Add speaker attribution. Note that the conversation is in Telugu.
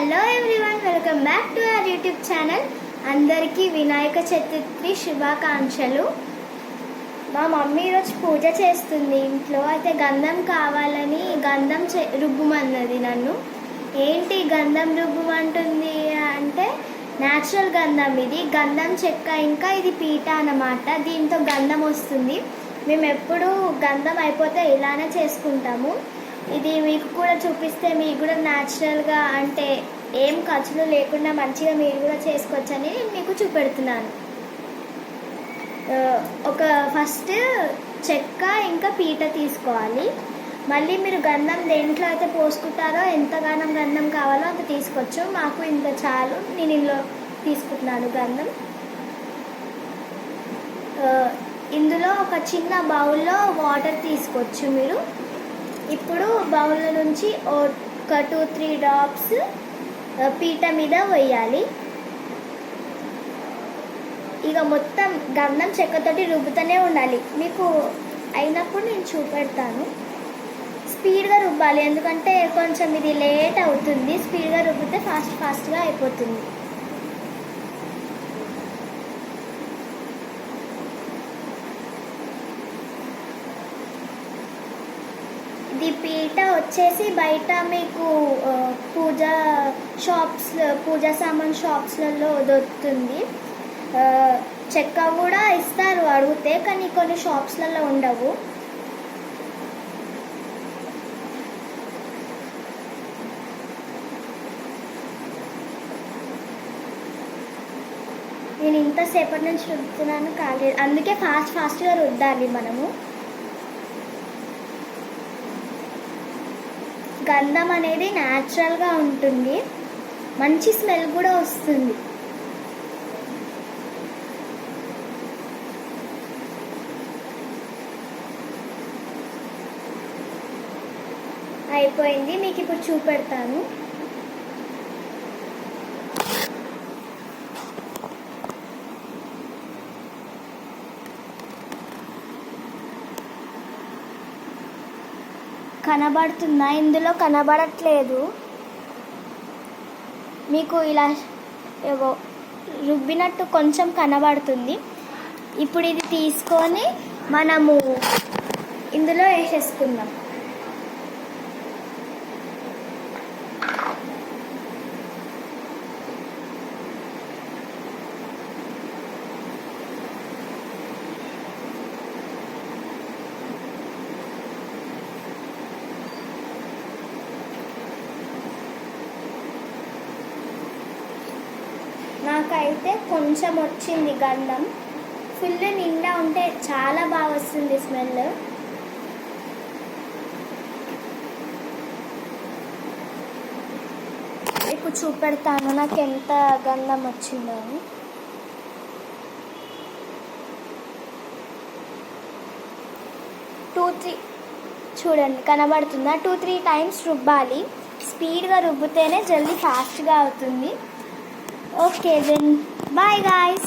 Speaker 1: Hello everyone, welcome back to our YouTube channel. అందరికీ వినాయక చతుర్థి శుభాకాంక్షలు. మా మమ్మీ ఈరోజు పూజ చేస్తుంది ఇంట్లో. అయితే గంధం కావాలని గంధం రుబ్బుమన్నది నన్ను. ఏంటి గంధం రుబ్బుమంటుంది అంటే, న్యాచురల్ గంధం ఇది. గంధం చెక్క, ఇంకా ఇది పీట అన్నమాట. దీంతో గంధం వస్తుంది. మేము ఎప్పుడు గంధం అయిపోతే ఇలానే చేసుకుంటాము. ఇది మీకు కూడా చూపిస్తే మీకు కూడా న్యాచురల్గా, అంటే ఏం ఖర్చులు లేకుండా మంచిగా మీరు కూడా చేసుకోవచ్చని మీకు చూపెడుతున్నాను. ఒక ఫస్ట్ చెక్క ఇంకా పీట తీసుకోవాలి. మళ్ళీ మీరు గంధం దేంట్లో అయితే పోసుకుంటారో, ఎంతగానో గంధం కావాలో అంత తీసుకోవచ్చు. మాకు ఇంత చాలు, నేను ఇందులో తీసుకుంటున్నాను గంధం. ఇందులో ఒక చిన్న బౌల్లో వాటర్ తీసుకోవచ్చు మీరు. ఇప్పుడు బౌల్ నుంచి ఒక 2-3 డ్రాప్స్ పీట మీద వేయాలి. ఇక మొత్తం గంధం చెక్కతోటి రుబ్బుతూనే ఉండాలి. మీకు అయినప్పుడు నేను చూపెడతాను. స్పీడ్గా రుబ్బాలి, ఎందుకంటే కొంచెం ఇది లేట్ అవుతుంది. స్పీడ్గా రుబ్బితే ఫాస్ట్గా అయిపోతుంది. ఇది పీట వచ్చేసి బయట మీకు పూజా సామాన్ షాప్స్లలో దొరుకుతుంది. చెక్క కూడా ఇస్తారు అడిగితే, కానీ కొన్ని షాప్స్లలో ఉండవు. నేను ఇంతసేపటి నుంచి రుద్దుతున్నాను, కాలేదు. అందుకే ఫాస్ట్గా రుద్దాలి మనము. గంధం అనేది న్యాచురల్గా ఉంటుంది, మంచి స్మెల్ కూడా వస్తుంది. అయిపోయింది, మీకు ఇప్పుడు చూపెడతాను. కనబడుతుందా? ఇందులో కనబడట్లేదు. మీకు ఇలా రుబ్బినట్టు కొంచెం కనబడుతుంది. ఇప్పుడు ఇది తీసుకొని మనము ఇందులో వేసేసుకుందాం. నాకైతే కొంచెం వచ్చింది గంధం. ఫుల్ నిండా ఉంటే చాలా బాగా వస్తుంది స్మెల్. ఇప్పుడు చూపెడతాను నాకు ఎంత గంధం వచ్చిందో. 2-3 చూడండి, కనబడుతుందా? 2-3 టైమ్స్ రుబ్బాలి. స్పీడ్గా రుబ్బితేనే జల్దీ ఫాస్ట్గా అవుతుంది. Okay then, bye guys.